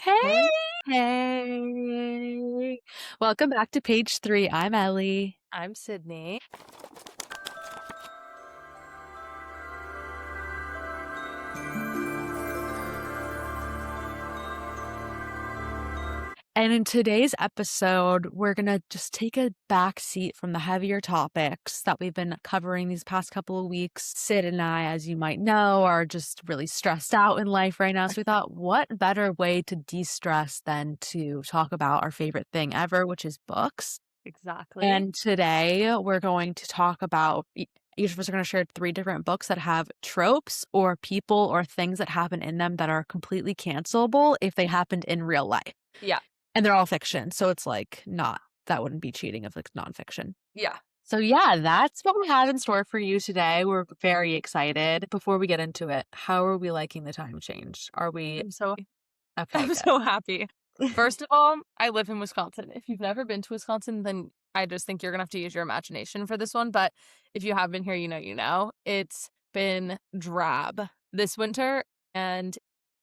Hey, Hey. hey. Welcome back to page 3. I'm Ellie. I'm Sydney. And in today's episode, we're going to just take a back seat from the heavier topics that we've been covering these past couple of weeks. Sid and I, as you might know, are just really stressed out in life right now. So we thought, what better way to de-stress than to talk about our favorite thing ever, which is books. Exactly. And today we're going to talk about each of us are going to share 3 different books that have tropes or people or things that happen in them that are completely cancelable if they happened in real life. Yeah. And they're all fiction. So it's like that wouldn't be cheating if it's nonfiction. Yeah. So yeah, that's what we have in store for you today. We're very excited. Before we get into it, how are we liking the time change? Are we okay? I'm Good. so happy. First of all, I live in Wisconsin. If you've never been to Wisconsin, then I just think you're gonna have to use your imagination for this one. But if you have been here, you know. It's been drab this winter, and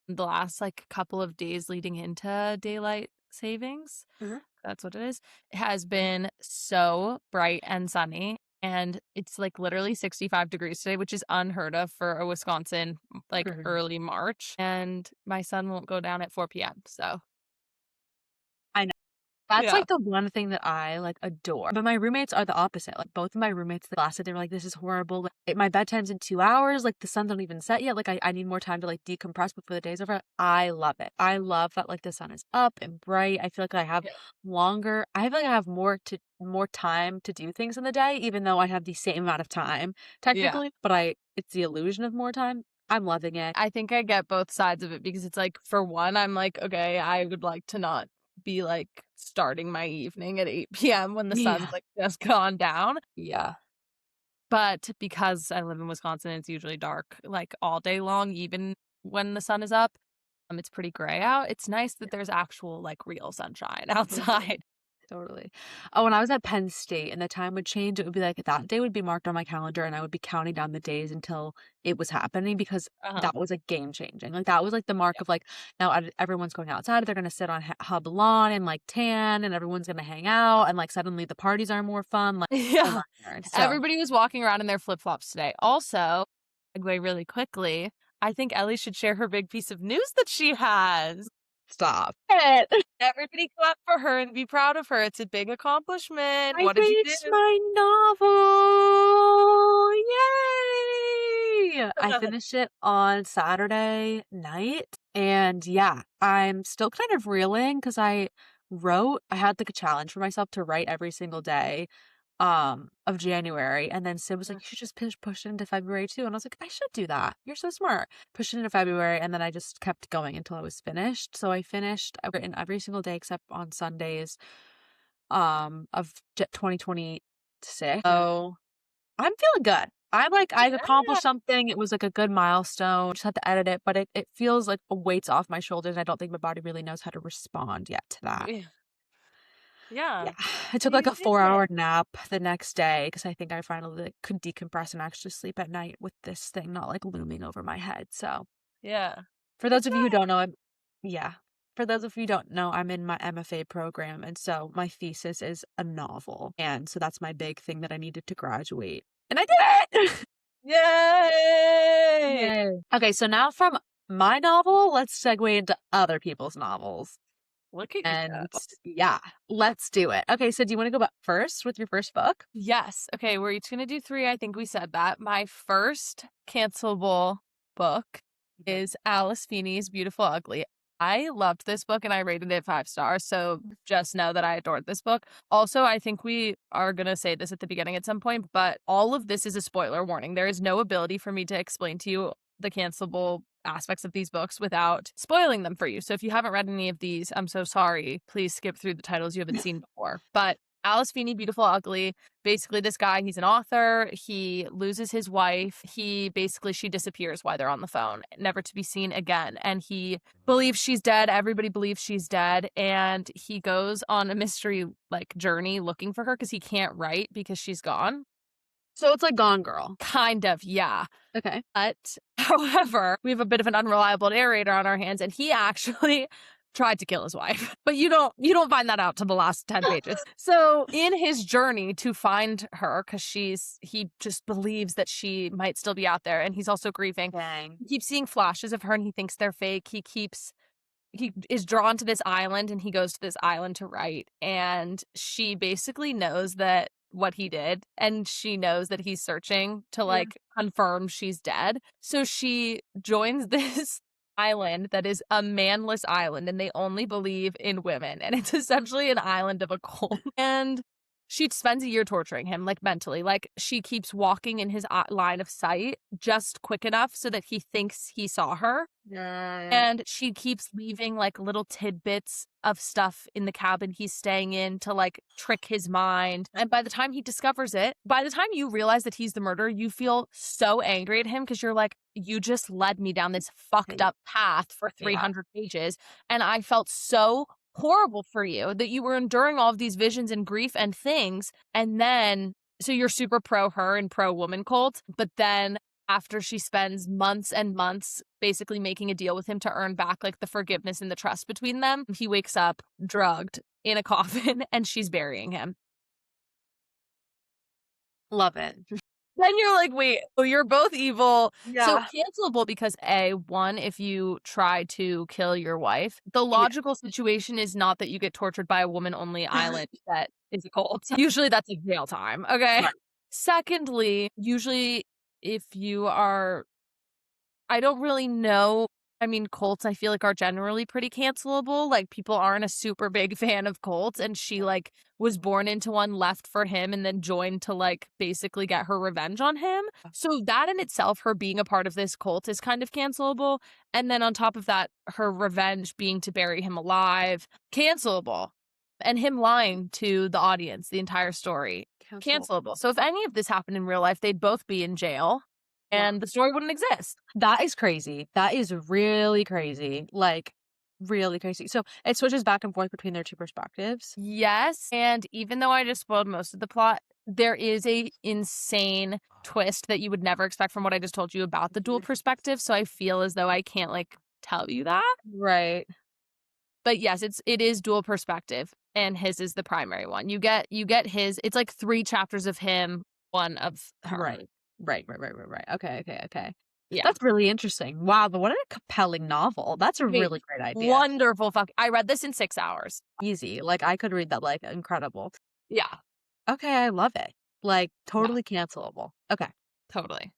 the last couple of days leading into daylight savings. Mhm. That's what it is. It has been so bright and sunny. And it's literally 65 degrees today, which is unheard of for a Wisconsin Mhm. early March. And my sun won't go down at 4 p.m. So I know. That's, yeah. the one thing that I, adore. But my roommates are the opposite. Both of my roommates, the last night, they were like, "This is horrible. My bedtime's in 2 hours. The sun's not even set yet. I need more time to, decompress before the day's over." I love it. I love that, the sun is up and bright. I feel like I feel like I have more time to do things in the day, even though I have the same amount of time, Yeah. technically. But it's the illusion of more time. I'm loving it. I think I get both sides of it because it's for one, I'm okay, I would like to not be starting my evening at 8 p.m. when the sun's Yeah. just gone down. Yeah. But because I live in Wisconsin, it's usually dark all day long, even when the sun is up. It's pretty gray out. It's nice that there's actual real sunshine Totally. outside. Totally. Oh, when I was at Penn State and the time would change, it would be that day would be marked on my calendar and I would be counting down the days until it was happening because Uh-huh. that was game changing. That was the mark of now everyone's going outside. They're going to sit on Hub Lawn and tan and everyone's going to hang out and suddenly the parties are more fun. Oh Yeah. my God. So Everybody was walking around in their flip-flops today. Also, segue really quickly, I think Ellie should share her big piece of news that she has. stop it. Everybody clap for her and be proud of her. It's a big accomplishment. I What did you do? finished my novel. Yay! I finished it on Saturday night. And yeah, I'm still kind of reeling because I had a challenge for myself to write every single day of January. And then Sid was like, "You should just push it into February too." And I was like, "I should do that. You're so smart." Push it into February, and then I just kept going until I was finished. So I've written every single day except on Sundays of 2026. So I'm feeling good. I've accomplished something. It was a good milestone. Just had to edit it, but it feels like a weight's off my shoulders. I don't think my body really knows how to respond yet to that. Yeah. Yeah. Yeah. I took You a did it. 4-hour nap the next day because I think I finally could decompress and actually sleep at night with this thing not looming over my head. So Yeah. for Good those of you who job. don't know, yeah. For those of you who don't know, I'm in my MFA program, and so my thesis is a novel. And so that's my big thing that I needed to graduate. And I did it! Yay! Yay. Okay, so now from my novel, let's segue into other people's novels. Look at you And go. yeah, let's do it. Okay, so do you want to go back first with your first book? Yes. Okay, we're each gonna do 3. I think we said that. My first cancelable book is Alice Feeney's Beautiful Ugly. I loved this book and I rated it 5 stars, so just know that I adored this book. Also, I think we are gonna say this at the beginning at some point, but all of this is a spoiler warning. There is no ability for me to explain to you the cancelable aspects of these books without spoiling them for you. So if you haven't read any of these, I'm so sorry. Please skip through the titles you haven't seen before. But Alice Feeney, Beautiful Ugly. Basically, this guy, he's an author. He loses his wife. She disappears while they're on the phone, never to be seen again. And he believes she's dead. Everybody believes she's dead. And he goes on a mystery journey looking for her because he can't write because she's gone. So it's like Gone Girl. Kind of, yeah. Okay. But however, we have a bit of an unreliable narrator on our hands, and he actually tried to kill his wife. But you don't find that out till the last 10 pages. So in his journey to find her, because he just believes that she might still be out there, and he's also grieving. Dang. He keeps seeing flashes of her and he thinks they're fake. He is drawn to this island and he goes to this island to write. And she basically knows that what he did, and she knows that he's searching to like confirm she's dead. So she joins this island that is a manless island, and they only believe in women, and it's essentially an island of a cult. And she spends a year torturing him, like mentally. Like she keeps walking in his line of sight just quick enough so that he thinks he saw her. Yeah. And she keeps leaving like little tidbits of stuff in the cabin he's staying in to like trick his mind. And by the time he discovers it, by the time you realize that he's the murderer, you feel so angry at him because you're like, you just led me down this fucked up path for 300 pages. And I felt so horrible for you that you were enduring all of these visions and grief and things. And then, so you're super pro her and pro woman cult. But then after she spends months and months basically making a deal with him to earn back like the forgiveness and the trust between them, he wakes up drugged in a coffin and she's burying him. Love it. Then you're like, wait, oh, you're both evil. Yeah. So cancelable because one, if you try to kill your wife, the logical situation is not that you get tortured by a woman-only island that is a cult. Usually that's like jail time, okay? Right. Secondly, usually if you are, I don't really know. I mean, cults I feel like are generally pretty cancelable. Like people aren't a super big fan of cults, and she like was born into one, left for him, and then joined to like basically get her revenge on him. So that in itself, her being a part of this cult is kind of cancelable. And then on top of that, her revenge being to bury him alive, cancelable. And him lying to the audience, the entire story, cancelable. So if any of this happened in real life, they'd both be in jail. And the story wouldn't exist. That is crazy. That is really crazy. Like, really crazy. So it switches back and forth between their two perspectives. Yes. And even though I just spoiled most of the plot, there is a insane twist that you would never expect from what I just told you about the dual perspective. So I feel as though I can't like tell you that. Right. But yes, it is dual perspective, and his is the primary one. You get his, it's like 3 chapters of him, 1 of her. Right. Okay. Yeah. That's really interesting. Wow, but what a compelling novel. That's a really great idea. Wonderful. I read this in 6 hours. Easy. Like, I could read that, like, incredible. Yeah. Okay, I love it. Like, totally cancelable. Okay. Totally.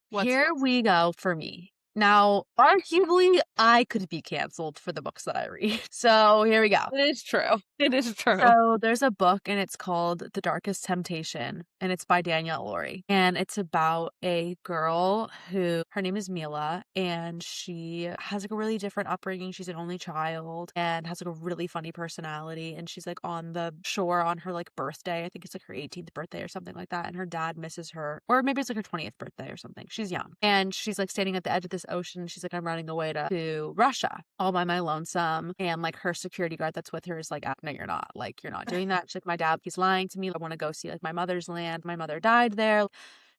Here we go for me. Now, arguably, I could be canceled for the books that I read. So here we go. It is true. It is true. So there's a book, and it's called The Darkest Temptation, and it's by Danielle Laurie. And it's about a girl who, her name is Mila, and she has like a really different upbringing. She's an only child and has like a really funny personality. And she's like on the shore on her like birthday. I think it's like her 18th birthday or something like that. And her dad misses her, or maybe it's like her 20th birthday or something. She's young. And she's like standing at the edge of this ocean. She's like, I'm running away to Russia all by my lonesome. And like her security guard that's with her is like, no, you're not. Like, you're not doing that. She's like, my dad, he's lying to me. I want to go see like my mother's land. My mother died there.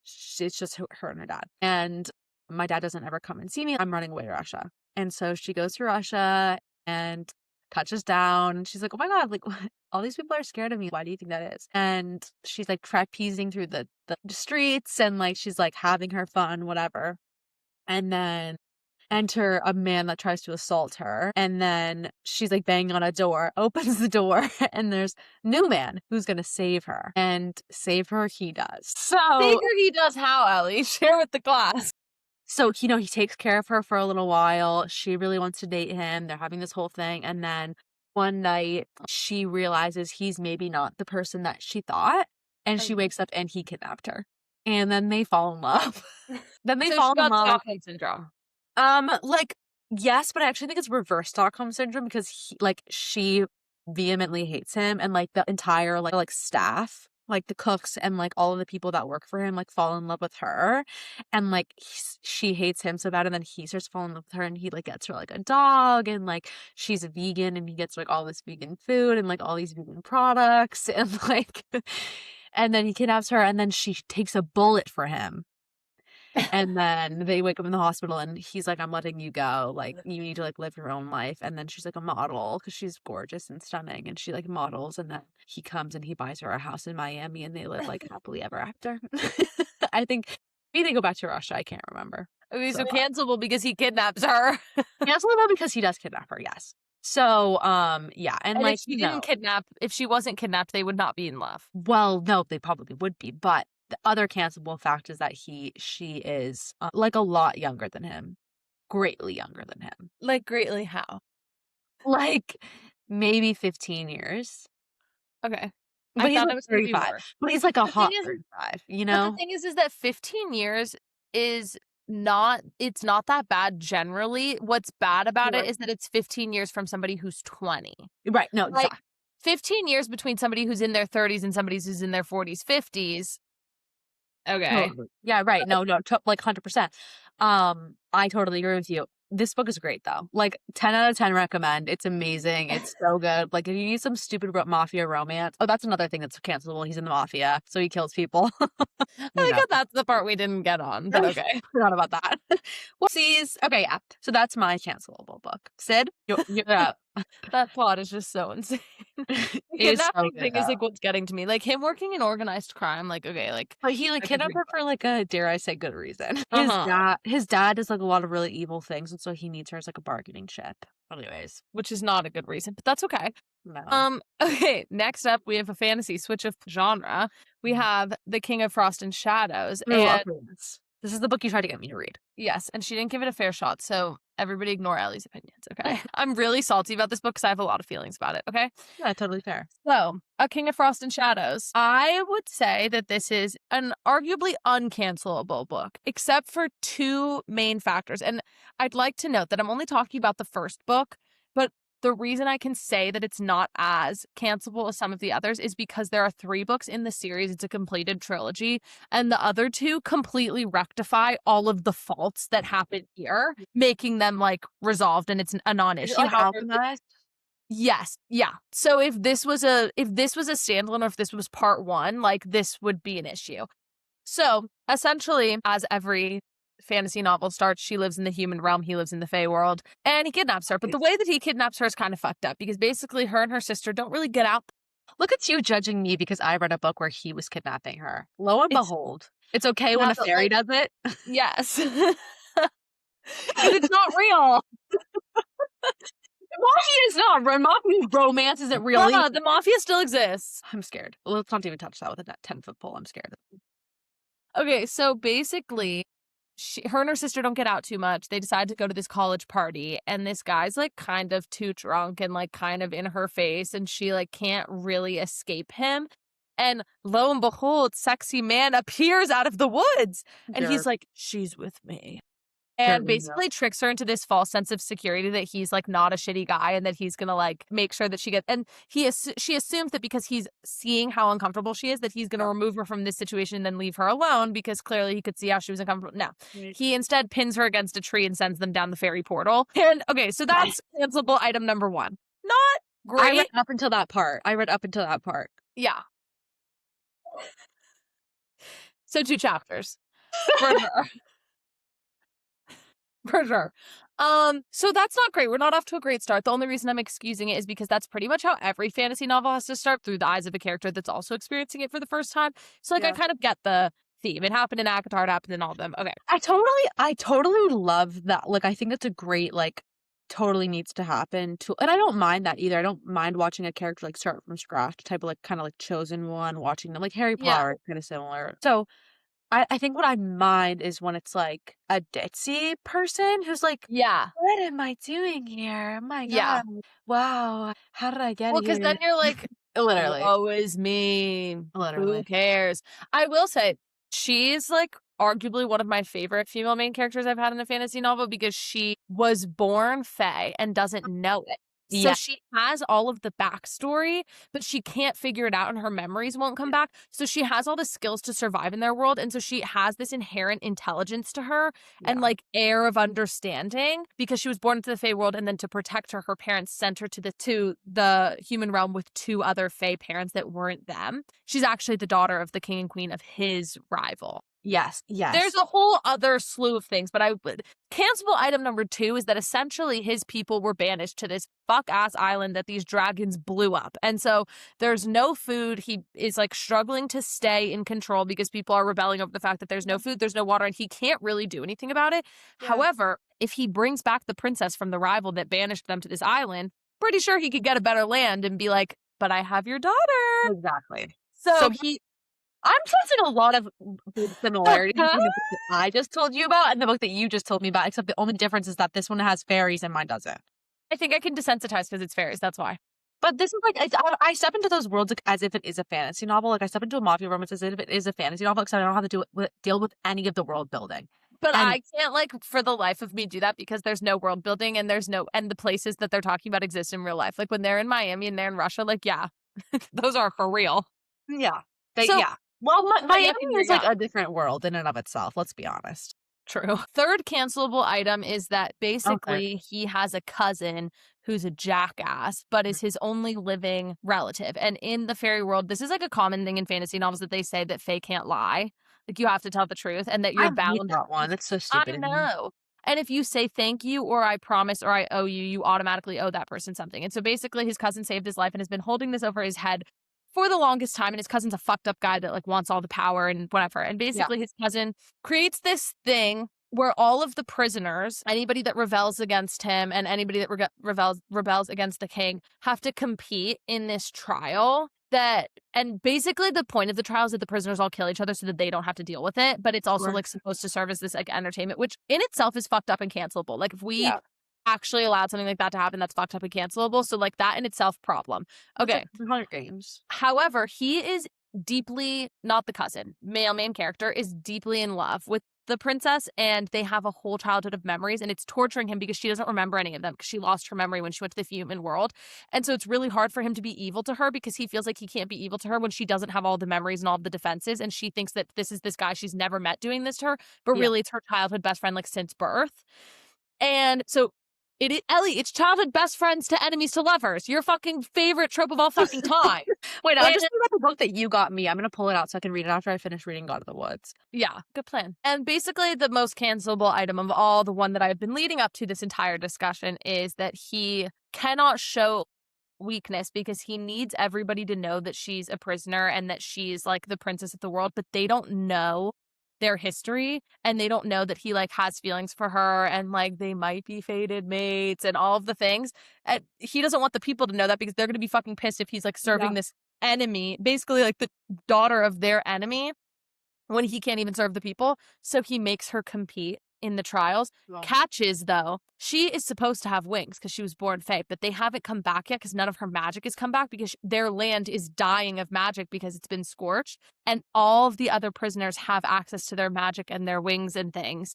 It's just her and her dad. And my dad doesn't ever come and see me. I'm running away to Russia. And so she goes to Russia and touches down. She's like, oh my God, like all these people are scared of me. Why do you think that is? And she's like trapezing through the streets, and like she's like having her fun, whatever. And then enter a man that tries to assault her. And then she's like banging on a door, opens the door, and there's new man who's going to save her. And save her he does. So Save her he does how, Ellie? Share with the class. So, you know, he takes care of her for a little while. She really wants to date him. They're having this whole thing. And then one night she realizes he's maybe not the person that she thought. And she wakes up and he kidnapped her. And then they fall in love. Then they fall in love. Stockholm syndrome. Like, yes, but I actually think it's reverse Stockholm syndrome because she vehemently hates him, and like the entire like staff, like the cooks and like all of the people that work for him, like fall in love with her, and like she hates him so bad, and then he starts falling in love with her, and he like gets her like a dog, and like she's a vegan, and he gets like all this vegan food and like all these vegan products, and like, and then he kidnaps her, and then she takes a bullet for him. And then they wake up in the hospital and he's like, I'm letting you go. Like, you need to like live your own life. And then she's like a model because she's gorgeous and stunning. And she like models. And then he comes and he buys her a house in Miami and they live like happily ever after. I think maybe they go back to Russia. I can't remember. Okay, So so cancelable because he kidnaps her. cancelable because he does kidnap her, yes. So, yeah. And And if like, she didn't kidnap, if she wasn't kidnapped, they would not be in love. well, no, they probably would be. But the other cancelable fact is that she is like a lot younger than him, greatly younger than him. Like, greatly how? Like, maybe 15 years. Okay. I But he's thought like it was gonna be 35. more. But he's like a The thing hot is 35, you But the know? thing is that 15 years is not it's not that bad generally. What's bad about it Right. is that it's 15 years from somebody who's 20. Right, no, Like, exactly. 15 years between somebody who's in their 30s and somebody who's in their 40s, 50s. Okay. Totally. Yeah, right. No, no, like 100%. I totally agree with you. This book is great though. Like 10 out of 10 recommend. It's amazing. It's so good. Like if you need some stupid mafia romance. Oh, that's another thing that's cancelable. He's in the mafia, so he kills people. I You think know. that's the part we didn't get on, but okay. Forgot about that. Whoopsies. Okay, yeah. So that's my cancelable book. Sid, you're up. That plot is just so insane. The It's so kidnapping good thing is though. like what's getting to me. Like him working in organized crime, like okay, like But he like I could kidnapped read her that. for like a dare I say good reason. Uh-huh. His dad does like a lot of really evil things, and so he needs her as like a bargaining chip. Anyways, Which is not a good reason, but that's okay. no. Okay, next up we have a fantasy switch of genre. We have The King of Frost and Shadows, Ooh, and okay. This is the book you tried to get me to read. yes, and she didn't give it a fair shot, so everybody ignore Ellie's opinions, okay? I'm really salty about this book because I have a lot of feelings about it, okay? Yeah, totally fair. So, A King of Frost and Shadows. I would say that this is an arguably uncancelable book, except for two main factors. And I'd like to note that I'm only talking about the first book, but the reason I can say that it's not as cancelable as some of the others is because there are 3 books in the series. It's a completed trilogy, and the other 2 completely rectify all of the faults that happen here, making them like resolved and it's a Is it non-issue. like However, alchemized? yes, yeah. So if this was a standalone or if this was part 1, like this would be an issue. So, essentially, as every fantasy novel starts, she lives in the human realm, he lives in the Fey world, and he kidnaps her. But the way that he kidnaps her is kind of fucked up because basically her and her sister don't really get out. Look at you judging me because I read a book where he was kidnapping her. Lo and It's behold, it's okay when yeah, a but fairy like does it yes. because it's not real. Mafia is not real. Mafia romance isn't real Mama, either. the mafia still exists. I'm scared. Let's not even touch that with a 10-foot pole. I'm scared. Okay, so basically, her and her sister don't get out too much. They decide to go to this college party, and this guy's like kind of too drunk and like kind of in her face, and she like can't really escape him. And lo and behold, sexy man appears out of the woods, and he's Jerk. like, "She's with me." Jerk. And basically tricks her into this false sense of security that he's like not a shitty guy and that he's gonna like make sure that she gets. And she assumes that because he's seeing how uncomfortable she is, that he's gonna remove her from this situation and then leave her alone because clearly he could see how she was uncomfortable. No, he instead pins her against a tree and sends them down the fairy portal. And okay, so that's cancelable item number 1. Not I read great. up until that part. Yeah. So 2 chapters for her. For sure. So that's not great. We're not off to a great start. The only reason I'm excusing it is because that's pretty much how every fantasy novel has to start, through the eyes of a character that's also experiencing it for the first time. So like I kind of get the theme. It happened in ACOTAR, it happened in all of them. Okay. I totally love that. Like, I think it's a great, like, totally needs to happen to, and I don't mind that either. I don't mind watching a character like start from scratch, type of like kind of like chosen one, watching them like Harry Yeah. Potter, kind of similar. So I think what I mind is when it's like a ditzy person who's like, Yeah. what am I doing here? Oh my Yeah. God. Wow. How did I get Well, because here? then you're like, Literally. woe is me. Who Literally. cares? I will say, she's like arguably one of my favorite female main characters I've had in a fantasy novel because she was born Fae and doesn't know it. So Yeah. she has all of the backstory, but she can't figure it out and her memories won't come back. So she has all the skills to survive in their world. And so she has this inherent intelligence to her and like air of understanding because she was born into the Fae world. And then to protect her, her parents sent her to the human realm with 2 other Fae parents that weren't them. She's actually the daughter of the king and queen of his rival. Yes, There's yes. a whole other slew of things, but cancelable item number 2 is that essentially his people were banished to this fuck-ass island that these dragons blew up. And so there's no food. He is like struggling to stay in control because people are rebelling over the fact that there's no food, there's no water, and he can't really do anything about it. Yeah. However, if he brings back the princess from the rival that banished them to this island, pretty sure he could get a better land and be like, but I have your daughter. Exactly. So So I'm sensing a lot of big similarities between the book that I just told you about and the book that you just told me about, except the only difference is that this one has fairies and mine doesn't. I think I can desensitize because it's fairies. That's why. But this is like I step into those worlds like, as if it is a fantasy novel. Like I step into a mafia romance as if it is a fantasy novel, because I don't have to deal with any of the world building. But And I can't, like, for the life of me do that because there's no world building and and the places that they're talking about exist in real life. Like when they're in Miami and they're in Russia, like, yeah, those are for real. yeah, So, yeah. Well, but Miami nothing, is like yeah. a different world in and of itself. Let's be honest. True. Third cancelable item is that Okay. basically he has a cousin who's a jackass, but is his only living relative. And in the fairy world, this is like a common thing in fantasy novels that they say that Fae can't lie. Like you have to tell the truth and that I you're hate bound. that one. That's so I stupid. know. And if you say thank you or I promise or I owe you, you automatically owe that person something. And so basically his cousin saved his life and has been holding this over his head for the longest time. And his cousin's a fucked up guy that like wants all the power and whatever. And Yeah. basically his cousin creates this thing where all of the prisoners, anybody that rebels against him and anybody that rebels against the king, have to compete in this trial. And basically the point of the trial is that the prisoners all kill each other so that they don't have to deal with it. But it's also Sure. like supposed to serve as this like entertainment, which in itself is fucked up and cancelable. Like if we Yeah. actually allowed something like that to happen, that's fucked up and cancelable. So like that in itself, problem. It's like Okay. Hunger Games. However, he is deeply, not the cousin, male main character is deeply in love with the princess and they have a whole childhood of memories and it's torturing him because she doesn't remember any of them because she lost her memory when she went to the human world. And so it's really hard for him to be evil to her because he feels like he can't be evil to her when she doesn't have all the memories and all the defenses and she thinks that this is this guy she's never met doing this to her, but Yeah. really it's her childhood best friend like since birth. And so Ellie, it's childhood best friends to enemies to lovers. Your fucking favorite trope of all fucking time. Wait, I'm And just thinking about the book that you got me. I'm gonna pull it out so I can read it after I finish reading God of the Woods. yeah, good plan. And basically, the most cancelable item of all, the one that I've been leading up to this entire discussion, is that he cannot show weakness because he needs everybody to know that she's a prisoner and that she's like the princess of the world, but they don't know their history and they don't know that he like has feelings for her and like they might be fated mates and all of the things. And he doesn't want the people to know that because they're going to be fucking pissed if he's like serving this enemy, basically like the daughter of their enemy, when he can't even serve the people. So he makes her compete in the trials. Wow. Catches, though, she is supposed to have wings because she was born Fae, but they haven't come back yet because none of her magic has come back because their land is dying of magic because it's been scorched. And all of the other prisoners have access to their magic and their wings and things.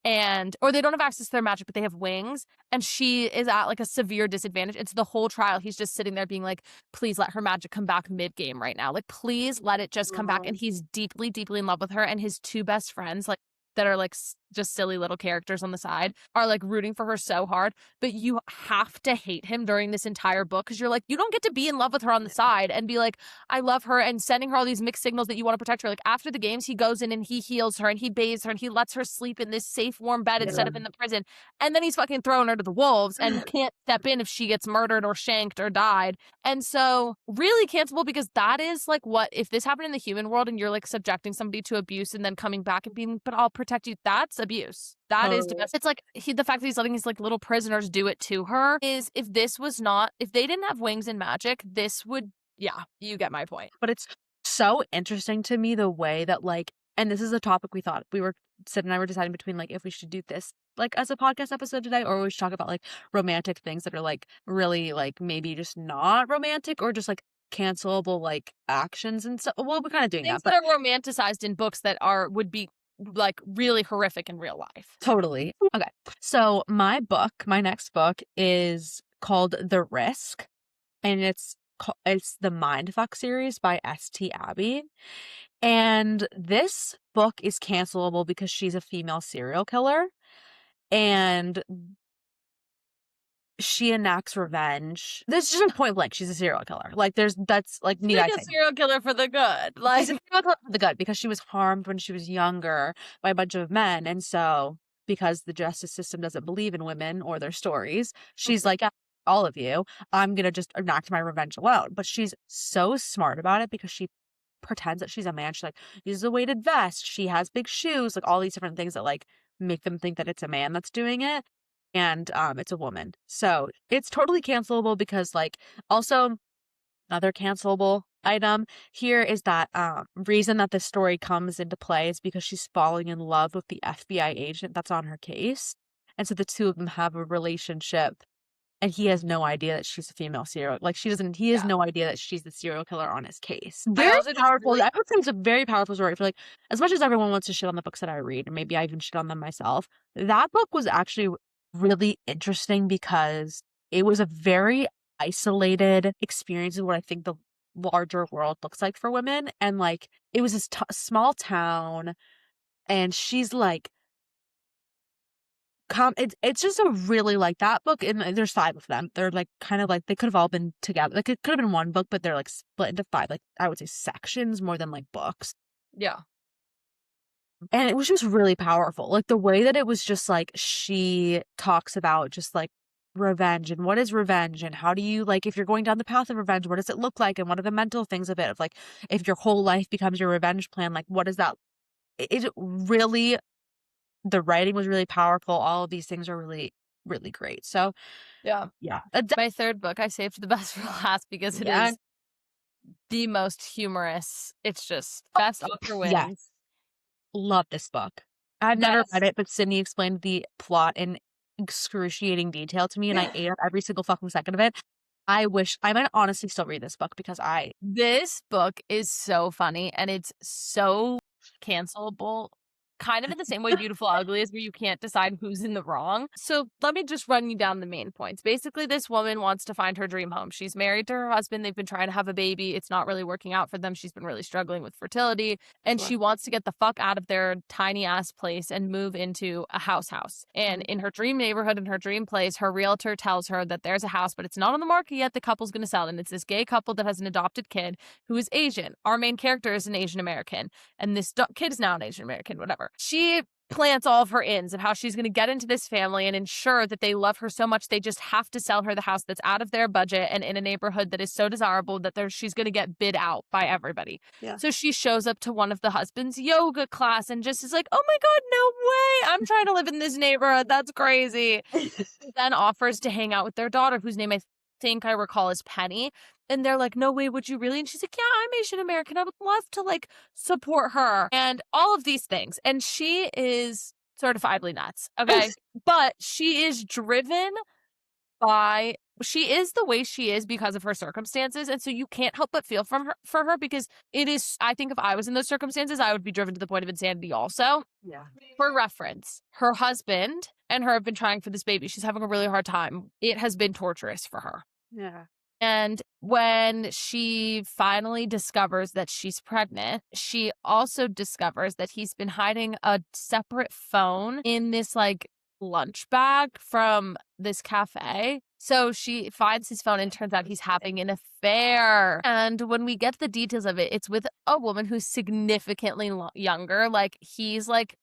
Or they don't have access to their magic, but they have wings. And she is at like a severe disadvantage. It's the whole trial. He's just sitting there being like, please let her magic come back mid-game right now. Like, please let it just come back. And he's deeply, deeply in love with her. And his two best friends, like, that are like just silly little characters on the side are like rooting for her so hard, but you have to hate him during this entire book because you're like, you don't get to be in love with her on the side and be like, I love her and sending her all these mixed signals that you want to protect her. Like after the games, he goes in and he heals her and he bathes her and he lets her sleep in this safe, warm bed instead of in the prison. And then he's fucking throwing her to the wolves and can't step in if she gets murdered or shanked or died. And so really cancelable because that is like what, if this happened in the human world and you're like subjecting somebody to abuse and then coming back and being, but I'll protect you. That's abuse. That is domestic. It's like the fact that he's letting his like little prisoners do it to her is if they didn't have wings and magic, this would, yeah, you get my point. But it's so interesting to me the way that like, and this is a topic Sid and I were deciding between like if we should do this like as a podcast episode today or we should talk about like romantic things that are like really like maybe just not romantic or just like cancelable like actions and stuff. Well, we're kind of doing Things that, that are romanticized in books that would be like really horrific in real life. Totally. Okay. So my next book is called The Risk, and it's the Mindfuck series by S.T. Abbey. And this book is cancelable because she's a female serial killer. And she enacts revenge. This is just point blank. She's a serial killer. Like that's like She's need like I a say more? serial killer for the good. She's Like, a serial killer for the good because she was harmed when she was younger by a bunch of men, and so because the justice system doesn't believe in women or their stories, she's like, "Yeah, all of you, I'm gonna just enact my revenge alone." But she's so smart about it because she pretends that she's a man. She like uses a weighted vest. She has big shoes, like all these different things that like make them think that it's a man that's doing it. And it's a woman. So it's totally cancelable because like also another cancelable item here is that reason that this story comes into play is because she's falling in love with the FBI agent that's on her case. And so the two of them have a relationship and he has no idea that she's a female serial. Like he has yeah. no idea that she's the serial killer on his case. I Very also just powerful. really, I would say it's a very powerful story. I feel like as much as everyone wants to shit on the books that I read, and maybe I even shit on them myself, that book was actually really interesting because it was a very isolated experience of what I think the larger world looks like for women. And like it was this small town, and she's like it's just a really like that book, and there's 5 of them. They're like kind of like they could have all been together. Like it could have been one book, but they're like split into 5, like I would say sections more than like books. yeah. And it was just really powerful. Like the way that it was just like she talks about just like revenge and what is revenge and how do you like if you're going down the path of revenge, what does it look like? And what are the mental things of it? Of like if your whole life becomes your revenge plan, like what is that? It really the writing was really powerful. All of these things are really, really great. So Yeah. yeah. My third book I saved the best for last because it Yeah. is the most humorous. It's just Oh, best author yes. wins. Love this book. I've never read Best. it, but Sydney explained the plot in excruciating detail to me, and I ate up every single fucking second of it. I wish I might honestly still read this book because I This book is so funny and it's so cancelable. Kind of in the same way Beautiful Ugly is, where you can't decide who's in the wrong. So let me just run you down the main points. Basically, this woman wants to find her dream home. She's married to her husband. They've been trying to have a baby. It's not really working out for them. She's been really struggling with fertility. And Sure. she wants to get the fuck out of their tiny ass place and move into a house. And in her dream neighborhood, in her dream place, her realtor tells her that there's a house, but it's not on the market yet. The couple's going to sell it. And it's this gay couple that has an adopted kid who is Asian. Our main character is an Asian American. And this kid is now an Asian American, whatever. She plants all of her ins of how she's going to get into this family and ensure that they love her so much they just have to sell her the house that's out of their budget and in a neighborhood that is so desirable that she's going to get bid out by everybody. Yeah. So she shows up to one of the husband's yoga class and just is like, oh my God, no way. I'm trying to live in this neighborhood. That's crazy. Then offers to hang out with their daughter, whose name I think I recall is Penny. And they're like, no way, would you really? And she's like, yeah, I'm Asian American. I would love to like support her and all of these things. And she is certifiably nuts. Okay. But she is driven by, she is the way she is because of her circumstances. And so you can't help but feel for her because it is, I think if I was in those circumstances, I would be driven to the point of insanity also. Yeah. For reference, her husband and her have been trying for this baby. She's having a really hard time. It has been torturous for her. Yeah. And when she finally discovers that she's pregnant, she also discovers that he's been hiding a separate phone in this like lunch bag from this cafe. So she finds his phone and turns out he's having an affair. And when we get the details of it, it's with a woman who's significantly younger. Like he's like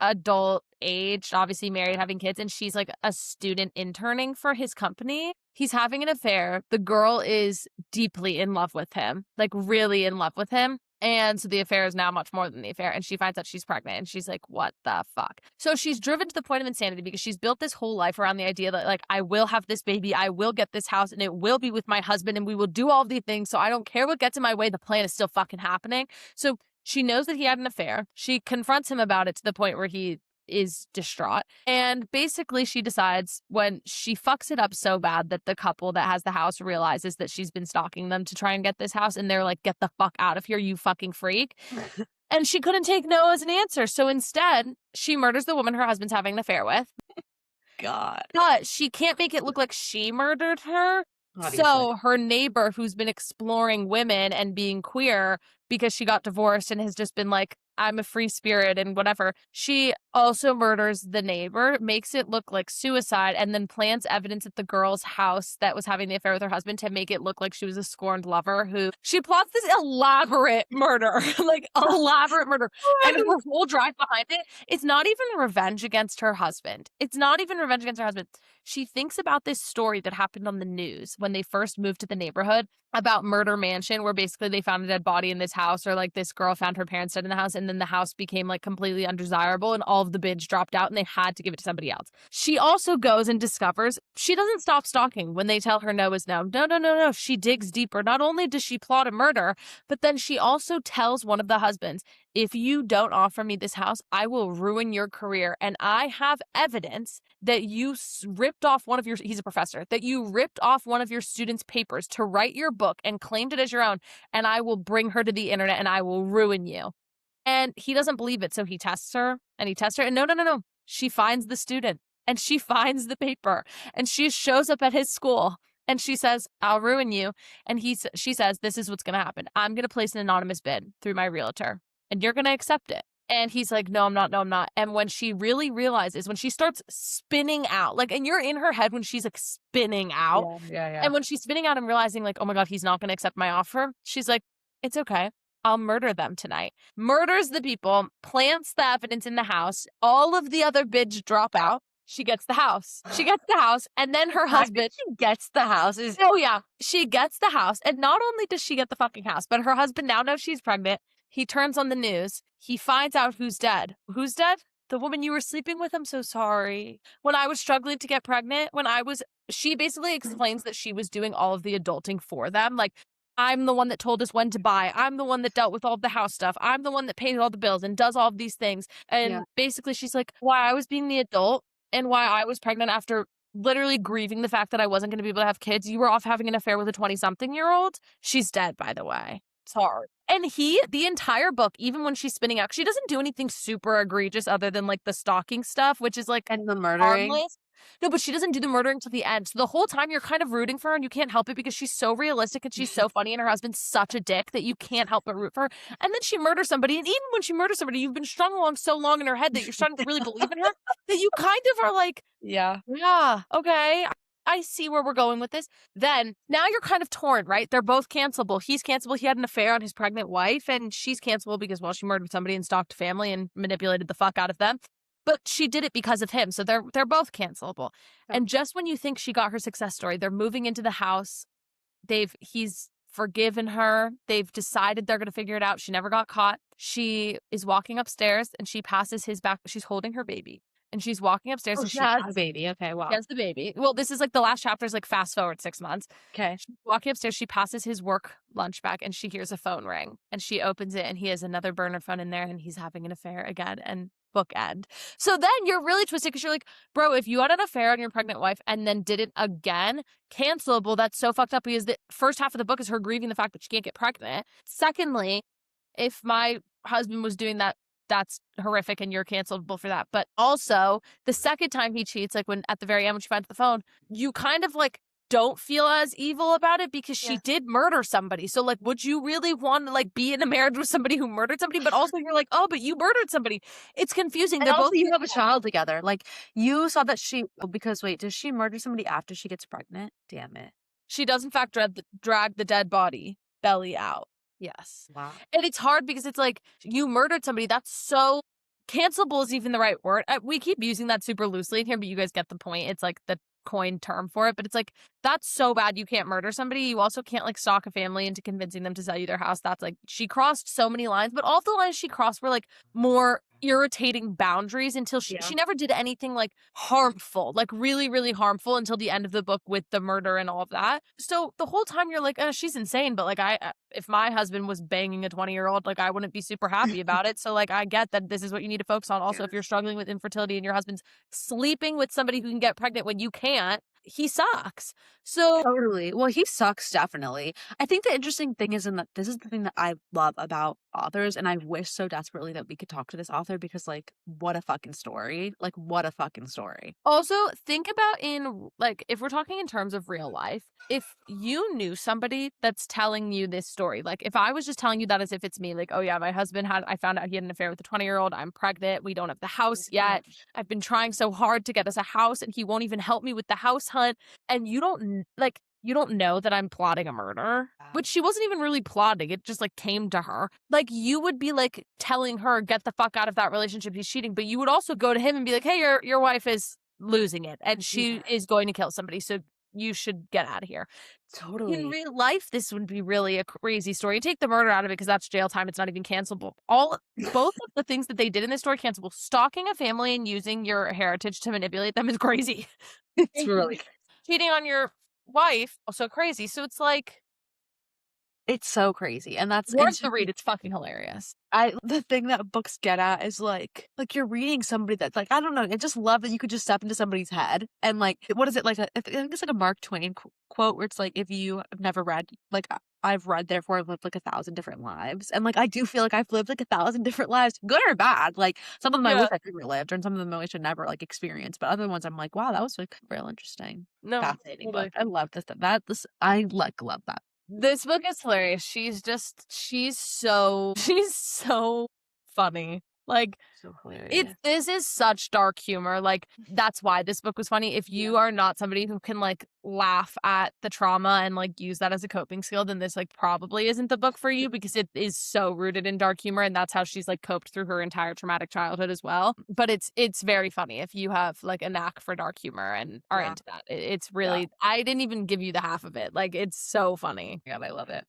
adult age, obviously married, having kids, and she's like a student interning for his company. He's having an affair. The girl is deeply in love with him, like really in love with him. And so the affair is now much more than the affair. And she finds out she's pregnant and she's like, what the fuck? So she's driven to the point of insanity because she's built this whole life around the idea that, like, I will have this baby, I will get this house, and it will be with my husband, and we will do all these things. So I don't care what gets in my way. The plan is still fucking happening. So she knows that he had an affair. She confronts him about it to the point where he is distraught. And basically she decides when she fucks it up so bad that the couple that has the house realizes that she's been stalking them to try and get this house. And they're like, get the fuck out of here, you fucking freak. And she couldn't take no as an answer. So instead, she murders the woman her husband's having an affair with. God. But she can't make it look like she murdered her. Obviously. So her neighbor, who's been exploring women and being queer, because she got divorced and has just been like, I'm a free spirit and whatever. She also murders the neighbor, makes it look like suicide, and then plants evidence at the girl's house that was having the affair with her husband to make it look like she was a scorned lover who she plots this elaborate murder, like elaborate murder. And her whole drive behind it, it's not even revenge against her husband. It's not even revenge against her husband. She thinks about this story that happened on the news when they first moved to the neighborhood about Murder Mansion, where basically they found a dead body in this house, or like this girl found her parents dead in the house, and then the house became like completely undesirable and all of the bids dropped out and they had to give it to somebody else. She also goes and discovers she doesn't stop stalking when they tell her no is no. No. She digs deeper. Not only does she plot a murder, but then she also tells one of the husbands, if you don't offer me this house, I will ruin your career. And I have evidence that you ripped off one of your, he's a professor, that you ripped off one of your students' papers to write your book and claimed it as your own. And I will bring her to the internet and I will ruin you. And he doesn't believe it. So he tests her and he tests her. And no. She finds the student and she finds the paper and she shows up at his school and she says, I'll ruin you. And she says, this is what's going to happen. I'm going to place an anonymous bid through my realtor and you're going to accept it. And he's like, no, I'm not. And when she really realizes, when she starts spinning out, like, and you're in her head when she's like spinning out. Yeah. And when she's spinning out and realizing like, oh my God, he's not going to accept my offer. She's like, it's okay. I'll murder them tonight. Murders the people, plants the evidence in the house. All of the other bids drop out. She gets the house. And then her husband. She gets the house. Oh, yeah. She gets the house. And not only does she get the fucking house, but her husband now knows she's pregnant. He turns on the news. He finds out who's dead. Who's dead? The woman you were sleeping with. I'm so sorry. When I was struggling to get pregnant, she basically explains that she was doing all of the adulting for them. Like, I'm the one that told us when to buy. I'm the one that dealt with all the house stuff. I'm the one that paid all the bills and does all of these things. And basically she's like, why I was being the adult and why I was pregnant after literally grieving the fact that I wasn't going to be able to have kids. You were off having an affair with a 20-something-year-old. She's dead, by the way. It's hard. And the entire book, even when she's spinning out, she doesn't do anything super egregious other than like the stalking stuff, which is like and the murdering. harmless. No, but she doesn't do the murdering till the end. So the whole time you're kind of rooting for her and you can't help it because she's so realistic and she's so funny and her husband's such a dick that you can't help but root for her. And then she murders somebody. And even when she murders somebody, you've been strung along so long in her head that you're starting to really believe in her that you kind of are like, yeah, okay. I see where we're going with this. Then now you're kind of torn, right? They're both cancelable. He's cancelable. He had an affair on his pregnant wife and she's cancelable because, well, she murdered somebody and stalked family and manipulated the fuck out of them. But she did it because of him. So they're both cancelable. Okay. And just when you think she got her success story, they're moving into the house. He's forgiven her. They've decided they're going to figure it out. She never got caught. She is walking upstairs and she passes his back. She's holding her baby. And she's walking upstairs. Oh, and she has the baby. Okay, wow. She has the baby. Well, this is like the last chapter is like fast forward 6 months. Okay. She's walking upstairs. She passes his work lunch bag and she hears a phone ring. And she opens it and he has another burner phone in there and he's having an affair again. And book end. So then you're really twisted because you're like, bro, if you had an affair on your pregnant wife and then did it again, cancelable, that's so fucked up because the first half of the book is her grieving the fact that she can't get pregnant. Secondly, if my husband was doing that, that's horrific and you're cancelable for that. But also the second time he cheats, like when at the very end when she finds the phone, you kind of like don't feel as evil about it because she did murder somebody. So like, would you really want to like be in a marriage with somebody who murdered somebody? But also you're like, oh, but you murdered somebody. It's confusing. And They're also both you have a child together. Like you saw that because wait, does she murder somebody after she gets pregnant? Damn it. She does in fact drag the dead body belly out. Yes. Wow. And it's hard because it's like you murdered somebody. That's so cancelable is even the right word. We keep using that super loosely in here, but you guys get the point. It's like the coined term for it, but it's like that's so bad you can't murder somebody. You also can't like stalk a family into convincing them to sell you their house. That's like she crossed so many lines, but all the lines she crossed were like more irritating boundaries until she never did anything like harmful, like really, really harmful until the end of the book with the murder and all of that. So the whole time you're like, oh, she's insane. But like if my husband was banging a 20-year-old, like I wouldn't be super happy about it. So like I get that this is what you need to focus on. Also, if you're struggling with infertility and your husband's sleeping with somebody who can get pregnant when you can't, he sucks. So Totally. Well, he sucks, definitely. I think the interesting thing is in that this is the thing that I love about authors, and I wish so desperately that we could talk to this author because, like, what a fucking story. Like, what a fucking story. also, think about in like if we're talking in terms of real life, if you knew somebody that's telling you this story, like if I was just telling you that as if it's me, like, oh yeah, my husband I found out he had an affair with a 20-year-old, I'm pregnant, we don't have the house yet. I've been trying so hard to get us a house and he won't even help me with the house hunt. And you don't know that I'm plotting a murder, Yeah. which she wasn't even really plotting. It just like came to her. Like you would be like telling her, get the fuck out of that relationship. He's cheating. But you would also go to him and be like, hey, your wife is losing it and she Yeah, is going to kill somebody. So you should get out of here. In totally. real life, this would be really a crazy story. Take the murder out of it because that's jail time. It's not even cancelable. Both of the things that they did in this story cancelable. Stalking a family and using your heritage to manipulate them is crazy. It's really Cheating on your wife, also crazy. So it's like it's so crazy. And that's and worth to the read. me, It's fucking hilarious. the thing that books get at is like you're reading somebody that's like, I don't know, I just love that you could just step into somebody's head and like what is it like I think it's like a Mark Twain quote where it's like if you have never read like I've read therefore I've lived like 1,000 different lives and like I do feel like I've lived like 1,000 different lives, good or bad. Like some of them I Yeah. wish I could relive and some of them I wish I'd never like experienced, but other ones I'm like, wow, that was like real interesting. No, Fascinating book. totally. I love this I like love that. This book is hilarious. She's so funny. Like So hilarious. this is such dark humor. Like that's why this book was funny. If Yeah. you are not somebody who can like laugh at the trauma and like use that as a coping skill, then this like probably isn't the book for you because it is so rooted in dark humor and that's how she's like coped through her entire traumatic childhood as well. But it's very funny if you have like a knack for dark humor and are Yeah. into that. It's Yeah. really I didn't even give you the half of it. Like it's so funny. God, I love it.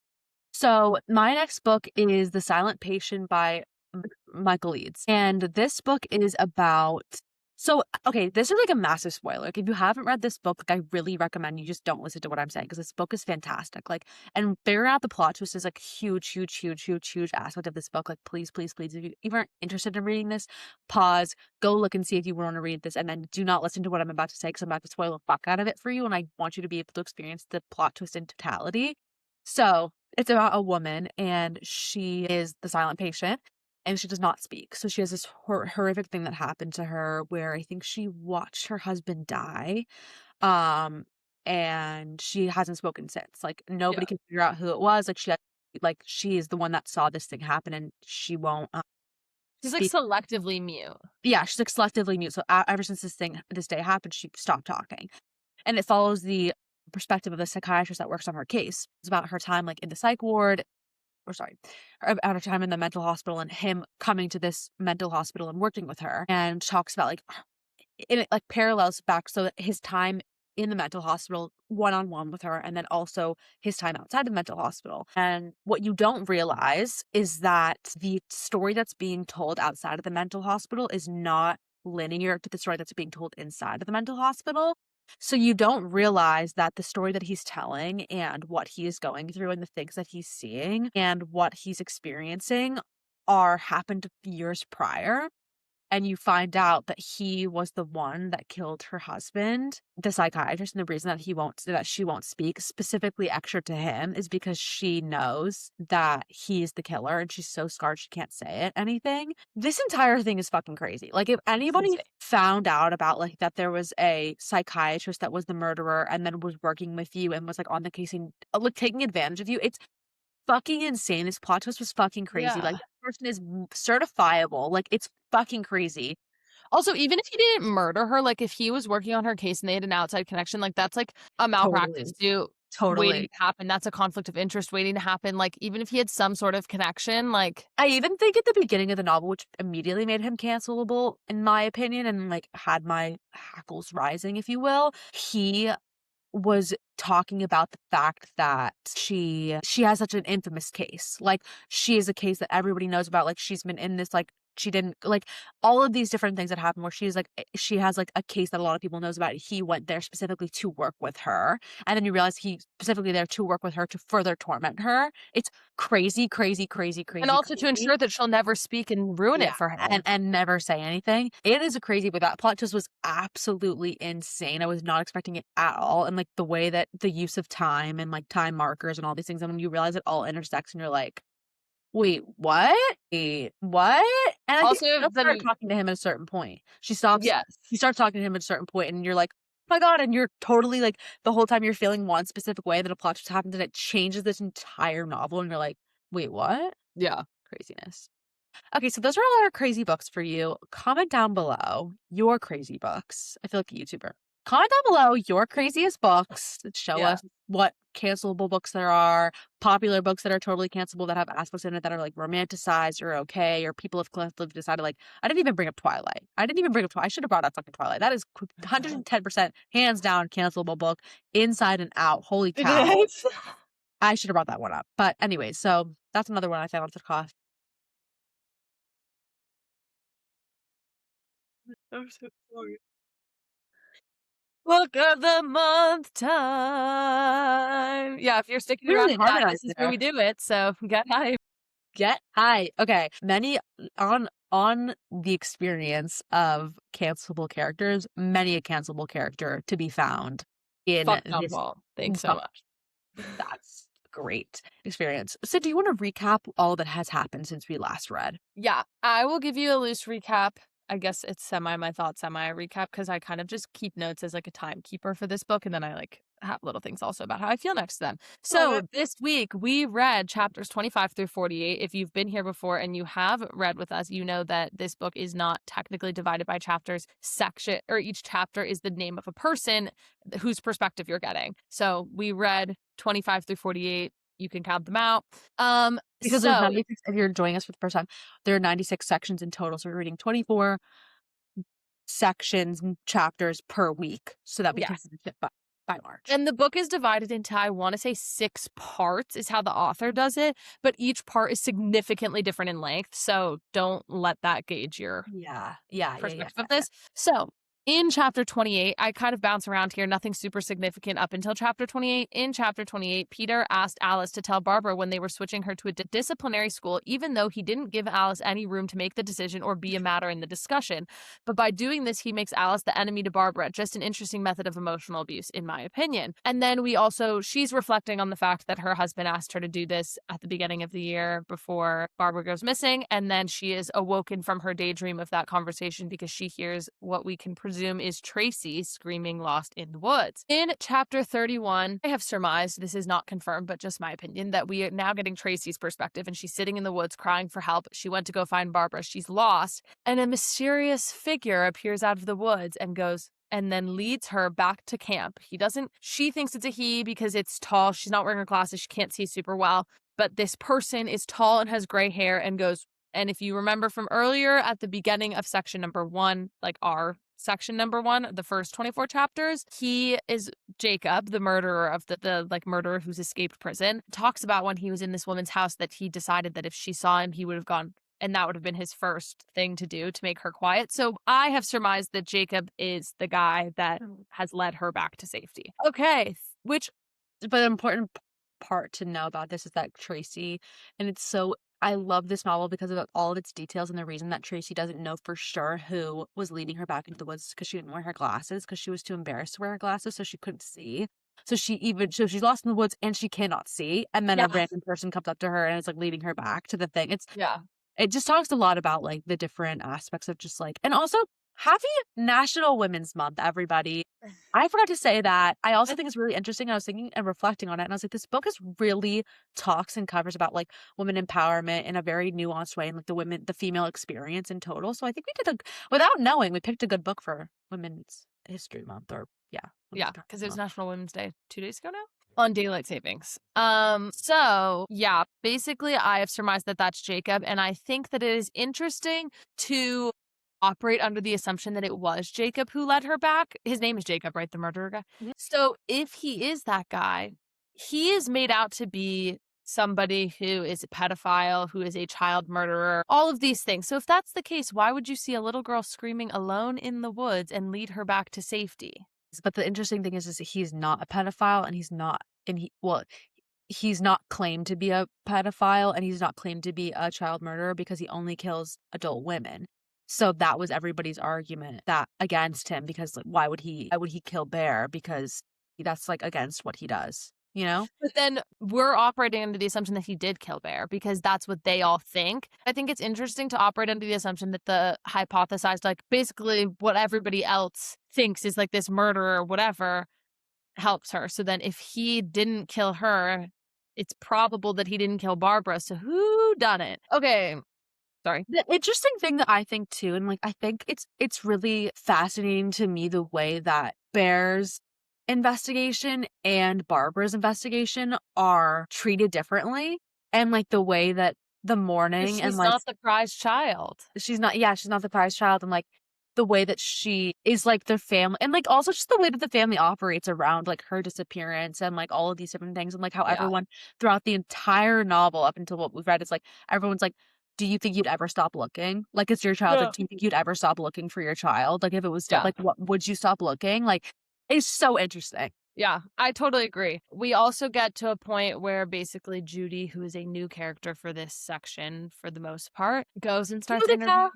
So my next book is The Silent Patient by Michael Eads. And this book is about okay, this is like a massive spoiler. Like if you haven't read this book, like I really recommend you just don't listen to what I'm saying because this book is fantastic. Like and figuring out the plot twist is like huge aspect of this book. Like please, please, please, if you aren't interested in reading this, pause, go look and see if you want to read this, and then do not listen to what I'm about to say because I'm about to spoil the fuck out of it for you. And I want you to be able to experience the plot twist in totality. So it's about a woman and she is the silent patient and she does not speak. So she has this horrific thing that happened to her where I think she watched her husband die. Um, and she hasn't spoken since. Like nobody Yeah. can figure out who it was. Like she is the one that saw this thing happen and she won't She's like speak. selectively mute. Yeah, she's like selectively mute. So ever since this day happened, she stopped talking. And it follows the perspective of the psychiatrist that works on her case. It's about her time like in the psych ward or sorry, about her time in the mental hospital and him coming to this mental hospital and working with her and talks about like and it like parallels back so that his time in the mental hospital one-on-one with her and then also his time outside the mental hospital. And what you don't realize is that the story that's being told outside of the mental hospital is not linear to the story that's being told inside of the mental hospital. So you don't realize that the story that he's telling and what he is going through and the things that he's seeing and what he's experiencing are happened years prior. And you find out that he was the one that killed her husband, the psychiatrist, and the reason that she won't speak, specifically extra to him, is because she knows that he's the killer and she's so scarred she can't say anything. This entire thing is fucking crazy. Like if anybody found out about like that there was a psychiatrist that was the murderer and then was working with you and was like on the case and like taking advantage of you, it's fucking insane. This plot twist was fucking crazy. Like, Yeah. that person is certifiable. Like, it's fucking crazy. Also, even if he didn't murder her, like if he was working on her case and they had an outside connection, like that's like a malpractice Totally. suit waiting Totally. to happen. That's a conflict of interest waiting to happen. Like even if he had some sort of connection, like I even think at the beginning of the novel, which immediately made him cancelable, in my opinion, and like had my hackles rising, if you will, he was talking about the fact that she has such an infamous case. Like she is a case that everybody knows about. Like she's been in this like she didn't, like, all of these different things that happen where she's like, she has like a case that a lot of people knows about. He went there specifically to work with her. And then you realize he specifically there to work with her to further torment her. It's crazy, crazy, crazy, And crazy, also to crazy. ensure that she'll never speak and ruin Yeah, it for him. and never say anything. It is a crazy, but that plot twist was absolutely insane. I was not expecting it at all, and, like, the way that the use of time and, like, time markers and all these things, and when you realize it all intersects and you're like, "Wait, what? Wait, what?" And I think Also, she does start then talking to him at a certain point. She yes. starts talking to him at a certain point, and you're like, "Oh my god," and you're totally, like, the whole time you're feeling one specific way, that a plot just happens, and it changes this entire novel, and you're like, "Wait, what?" Yeah. Craziness. Okay, so those are all our crazy books for you. Comment down below your crazy books. I feel like a YouTuber. Comment down below your craziest books that show Yeah. us what cancelable books there are, popular books that are totally cancelable that have aspects in it that are like romanticized or okay, or people have collectively decided, like, I didn't even bring up Twilight. I didn't even bring up Twilight. I should have brought up fucking Twilight. That is 110% hands down cancelable book, inside and out. Holy It cow. is. I should have brought that one up. But anyways, so that's another one I found to cough. I'm so sorry. Book of the month time. Yeah, if you're sticking around Really for that, harmonized this is where there. we do it. So get hype. Get high. Okay. Many on the experience of cancelable characters, many a cancelable character to be found in Fuck John this. Paul. Thanks so Oh, much. that's a great experience. So do you want to recap all that has happened since we last read? Yeah, I will give you a loose recap. I guess it's semi my thoughts, semi recap, because I kind of just keep notes as like a timekeeper for this book, and then I like have little things also about how I feel next to them. Love So it. this week we read chapters 25 through 48. If you've been here before and you have read with us, you know that this book is not technically divided by chapters. Section or each chapter is the name of a person whose perspective you're getting. So we read 25 through 48. You can count them out. Because there's So 96, if you're joining us for the first time, there are 96 sections in total. So we're reading 24 sections and chapters per week so that we can yes. finish it by March. And the book is divided into, I want to say 6 parts is how the author does it, but each part is significantly different in length. So don't let that gauge your Yeah. perspective of this. So in chapter 28, I kind of bounce around here, nothing super significant up until chapter 28. In chapter 28, Peter asked Alice to tell Barbara when they were switching her to a disciplinary school, even though he didn't give Alice any room to make the decision or be a matter in the discussion. But by doing this, he makes Alice the enemy to Barbara. Just an interesting method of emotional abuse, in my opinion. And then she's reflecting on the fact that her husband asked her to do this at the beginning of the year before Barbara goes missing. And then she is awoken from her daydream of that conversation because she hears what we can presume is Tracy screaming lost in the woods. In chapter 31, I have surmised, this is not confirmed, but just my opinion, that we are now getting Tracy's perspective, and she's sitting in the woods crying for help. She went to go find Barbara. She's lost, and a mysterious figure appears out of the woods and then leads her back to camp. She thinks it's a he because it's tall. She's not wearing her glasses. She can't see super well. But this person is tall and has gray hair and goes, and if you remember from earlier at the beginning of section number 1, like our section number 1, the first 24 chapters, he is Jacob, the murderer of the murderer who's escaped prison, talks about when he was in this woman's house that he decided that if she saw him, he would have gone, and that would have been his first thing to do to make her quiet. So I have surmised that Jacob is the guy that has led her back to safety. Okay, but an important part to know about this is that Tracy, and I love this novel because of all of its details, and the reason that Tracy doesn't know for sure who was leading her back into the woods because she didn't wear her glasses, because she was too embarrassed to wear her glasses, so she couldn't see. So she's lost in the woods and she cannot see, and then a random person comes up to her and is like leading her back to the thing. It just talks a lot about like the different aspects of just like, and also happy National Women's Month, everybody. I forgot to say that. I also think it's really interesting. I was thinking and reflecting on it, and I was like, this book is really talks and covers about like women empowerment in a very nuanced way, and like the female experience in total. So I think without knowing, we picked a good book for Women's History Month, or because it was National Women's Day 2 days ago now on daylight savings. So yeah, basically I have surmised that that's Jacob, and I think that it is interesting to operate under the assumption that it was Jacob who led her back. His name is Jacob, right? The murderer guy. Mhm. So if he is that guy, he is made out to be somebody who is a pedophile, who is a child murderer, all of these things. So if that's the case, why would you see a little girl screaming alone in the woods and lead her back to safety? But the interesting thing is that he's not a pedophile and he's not and he well, he's not claimed to be a pedophile and he's not claimed to be a child murderer because he only kills adult women. So that was everybody's argument that against him because like, why would he kill Bear? Because that's like against what he does, you know? But then we're operating under the assumption that he did kill Bear because that's what they all think. I think it's interesting to operate under the assumption that the hypothesized, like basically what everybody else thinks is like this murderer or whatever helps her. So then if he didn't kill her, it's probable that he didn't kill Barbara. So who done it? Okay. Sorry. The interesting thing that I think too, and like I think it's really fascinating to me the way that Bear's investigation and Barbara's investigation are treated differently. And like the way that the morning and She's like not the prized child. she's not the prize child and like the way that she is like the family and like also just the way that the family operates around like her disappearance and like all of these different things and like how Yeah. everyone throughout the entire novel up until what we've read is like everyone's like, do you think you'd ever stop looking? Like it's your child. Yeah. Like, do you think you'd ever stop looking for your child? Like if it was dead, Yeah. like what would you stop looking? Like it's so interesting. Yeah, I totally agree. We also get to a point where basically Judy, who is a new character for this section for the most part, goes and starts interviewing. Utica.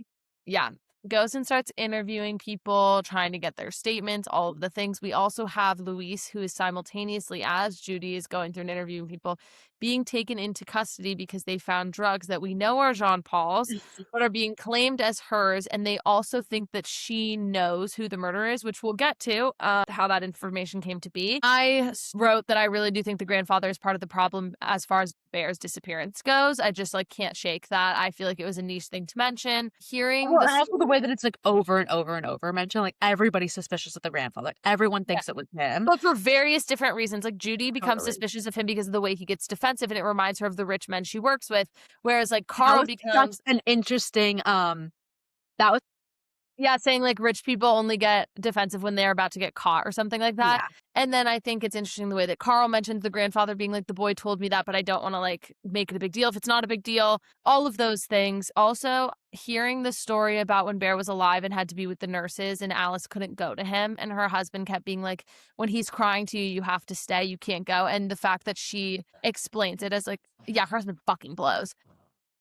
Yeah, goes and starts interviewing people, trying to get their statements, all of the things. We also have Luis, who is simultaneously, as Judy is going through and interviewing people, being taken into custody because they found drugs that we know are Jean Paul's, but are being claimed as hers. And they also think that she knows who the murderer is, which we'll get to how that information came to be. I wrote that I really do think the grandfather is part of the problem as far as Bear's disappearance goes. I just like can't shake that. I feel like it was a niche thing to mention. Hearing Well, the and also the way that it's like over and over and over mentioned, like everybody's suspicious of the grandfather. Like, everyone thinks it was him. but for various different reasons, like Judy becomes Totally. suspicious of him because of the way he gets defensive and it reminds her of the rich men she works with. Whereas like That Carl was becomes, such an interesting that was yeah, saying like rich people only get defensive when they're about to get caught or something like that. yeah. And then I think it's interesting the way that Carl mentions the grandfather being like, the boy told me that, but I don't want to like make it a big deal if it's not a big deal. All of those things. Also, hearing the story about when Bear was alive and had to be with the nurses and Alice couldn't go to him and her husband kept being like, when he's crying to you, you have to stay, you can't go. And the fact that she explains it as like, yeah, her husband fucking blows.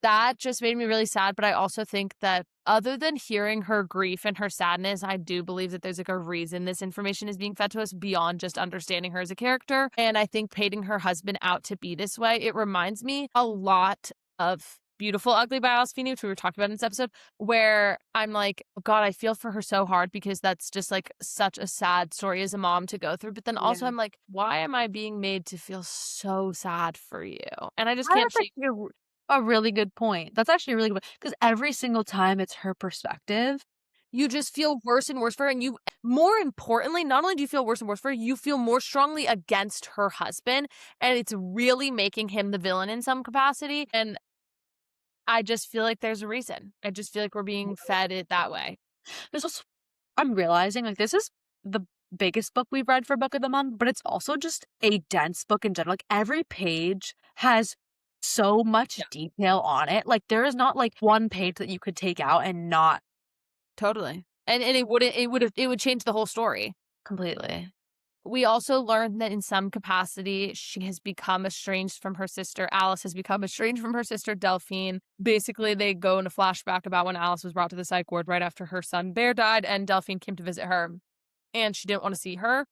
That just made me really sad, but I also think that other than hearing her grief and her sadness, I do believe that there's like a reason this information is being fed to us beyond just understanding her as a character. And I think painting her husband out to be this way, it reminds me a lot of Beautiful Ugly by Alice Feeney, which we were talking about in this episode, where I'm like, oh God, I feel for her so hard because that's just like such a sad story as a mom to go through. But then also Yeah. I'm like, why am I being made to feel so sad for you? And I just I can't that's shake. actually a really good point. That's actually a really good because every single time it's her perspective. You just feel worse and worse for her. And you, more importantly, not only do you feel worse and worse for her, you feel more strongly against her husband. And it's really making him the villain in some capacity. And I just feel like there's a reason. I just feel like we're being fed it that way. There's also I'm realizing like this is the biggest book we've read for book of the month, but it's also just a dense book in general. Like every page has so much Yeah. detail on it. Like there is not like one page that you could take out and not Totally. And it would change the whole story. completely. We also learned that in some capacity, she has become estranged from her sister. Alice has become estranged from her sister, Delphine. Basically, they go in a flashback about when Alice was brought to the psych ward right after her son Bear died, and Delphine came to visit her. And she didn't want to see her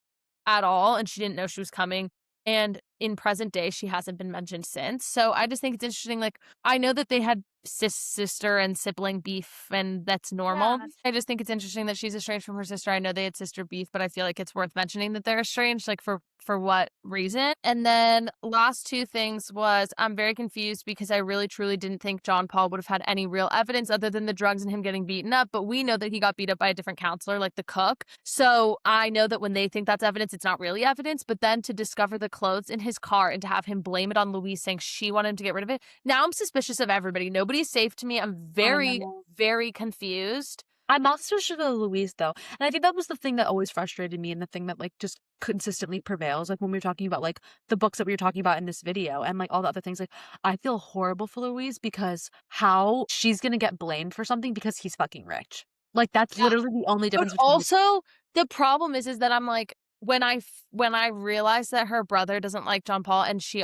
at all, and she didn't know she was coming. And in present day, she hasn't been mentioned since. So I just think it's interesting. Like, I know that they had sister and sibling beef, and that's normal. Yeah. I just think it's interesting that she's estranged from her sister. I know they had sister beef, but I feel like it's worth mentioning that they're estranged, like for what reason. And then last two things was I'm very confused because I really truly didn't think John Paul would have had any real evidence other than the drugs and him getting beaten up. But we know that he got beat up by a different counselor, like the cook. So I know that when they think that's evidence, it's not really evidence. But then to discover the clothes in his car and to have him blame it on Louise saying she wanted him to get rid of it. Now I'm suspicious of everybody. Nobody's safe to me. I'm I very, know. very confused. I'm not suspicious of Louise though. And I think that was the thing that always frustrated me and the thing that like just consistently prevails. Like when we were talking about like the books that we were talking about in this video and like all the other things, like I feel horrible for Louise because how she's gonna get blamed for something because he's fucking rich. Like that's Yeah. literally the only But difference between the also, the problem is that I'm like, when I realize that her brother doesn't like John Paul, and she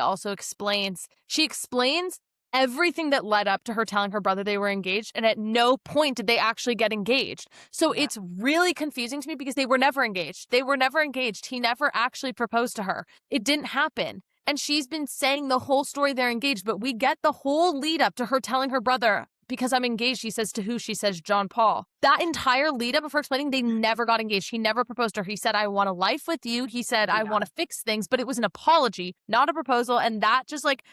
explains everything that led up to her telling her brother they were engaged, and at no point did they actually get engaged. So yeah. it's really confusing to me because they were never engaged. They were never engaged. He never actually proposed to her. It didn't happen. And she's been saying the whole story they're engaged, but we get the whole lead up to her telling her brother, because I'm engaged, she says to who? She says John Paul. That entire lead up of her explaining they never got engaged. He never proposed to her. He said, I want a life with you. He said, I Yeah. want to fix things, but it was an apology, not a proposal. And that just like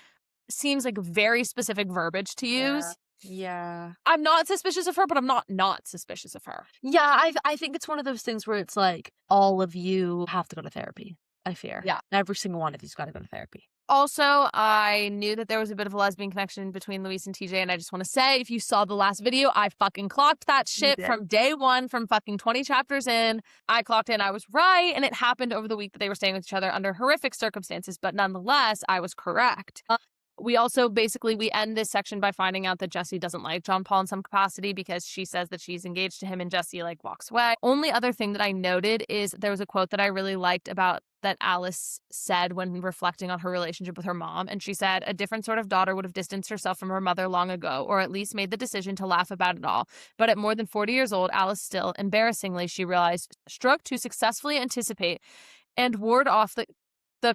seems like very specific verbiage to Yeah. use. Yeah. I'm not suspicious of her, but I'm not suspicious of her. Yeah, I think it's one of those things where it's like all of you have to go to therapy, I fear. Yeah. Every single one of you's gotta go to therapy. Also, I knew that there was a bit of a lesbian connection between Luis and TJ, and I just want to say, if you saw the last video, I fucking clocked that You shit did. from day one, from fucking 20 chapters in. I clocked in, I was right, and it happened over the week that they were staying with each other under horrific circumstances, but nonetheless, I was correct. We also we end this section by finding out that Jessie doesn't like John Paul in some capacity because she says that she's engaged to him and Jessie like walks away. Only other thing that I noted is there was a quote that I really liked about that Alice said when reflecting on her relationship with her mom. And she said, a different sort of daughter would have distanced herself from her mother long ago, or at least made the decision to laugh about it all. But at more than 40 years old, Alice still, embarrassingly, she realized, strove to successfully anticipate and ward off the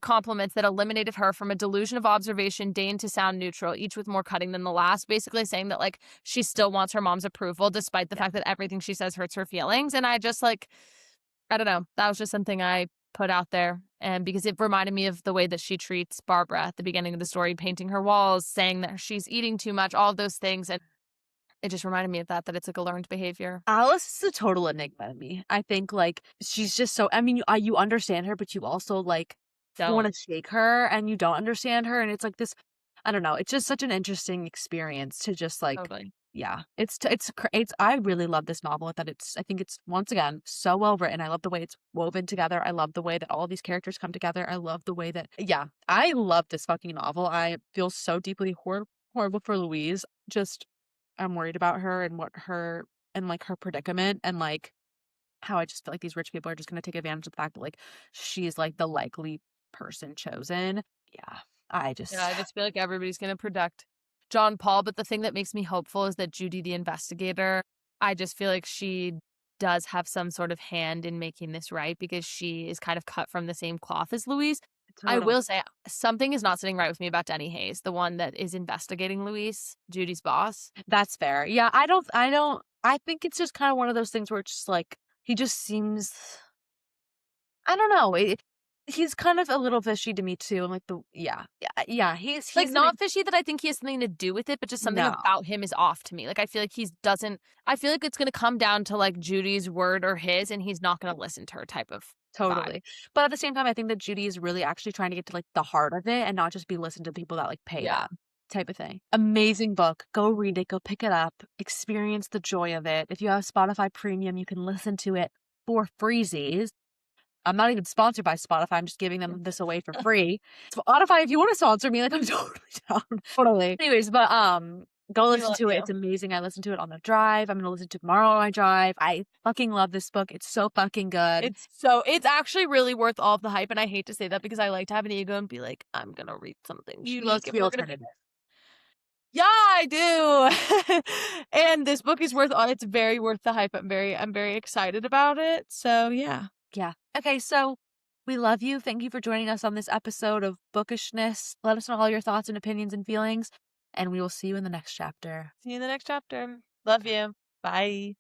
compliments that eliminated her from a delusion of observation deigned to sound neutral, each with more cutting than the last, basically saying that like she still wants her mom's approval despite the fact that everything she says hurts her feelings. And I just like, I don't know, that was just something I put out there. And because it reminded me of the way that she treats Barbara at the beginning of the story, painting her walls, saying that she's eating too much, all of those things. And it just reminded me of that it's like a learned behavior. Alice is a total enigma to me. I think like she's just so I mean you understand her, but you also like want Don't. to shake her and you don't understand her and it's like this I don't know, it's just such an interesting experience to just like Totally. yeah, it's I really love this novel that I think it's once again so well written. I love the way it's woven together. I love the way that all these characters come together. I love the way that yeah, I love this fucking novel. I feel so deeply horrible for Louise. Just I'm worried about her and what her and like her predicament and like how I just feel like these rich people are just gonna take advantage of the fact that like she's like the likely person chosen. Yeah, I Yeah, just I just feel like everybody's going to protect John Paul. But the thing that makes me hopeful is that Judy, the investigator, I just feel like she does have some sort of hand in making this right because she is kind of cut from the same cloth as Louise. I totally will say something is not sitting right with me about Denny Hayes, the one that is investigating Louise, Judy's boss. that's fair. Yeah, I think it's just kind of one of those things where it's just like he just seems I don't know. He's kind of a little fishy to me too. And like yeah. He's Like, an not fishy that I think he has something to do with it, but just something no, about him is off to me. Like, I feel like I feel like it's going to come down to like Judy's word or his, and he's not going to listen to her type of vibe. totally. But at the same time, I think that Judy is really actually trying to get to like the heart of it and not just be listened to people that like pay Yeah. them type of thing. Amazing book. Go read it. Go pick it up. Experience the joy of it. If you have Spotify Premium, you can listen to it for freezies. I'm not even sponsored by Spotify. I'm just giving them this away for free. Spotify, if you want to sponsor me, like I'm totally down. Totally. Anyways, but go We listen love to it. you. It's amazing. I listened to it on the drive. I'm gonna listen to it tomorrow on my drive. I fucking love this book. It's so fucking good. It's actually really worth all of the hype, and I hate to say that because I like to have an ego and be like, I'm gonna read something You unique look if the we're gonna. alternative. Yeah, I do. And this book is it's very worth the hype. I'm very excited about it. So yeah. Yeah. Okay, so we love you. Thank you for joining us on this episode of Bookishness. Let us know all your thoughts and opinions and feelings, and we will see you in the next chapter. See you in the next chapter. Love you. Bye.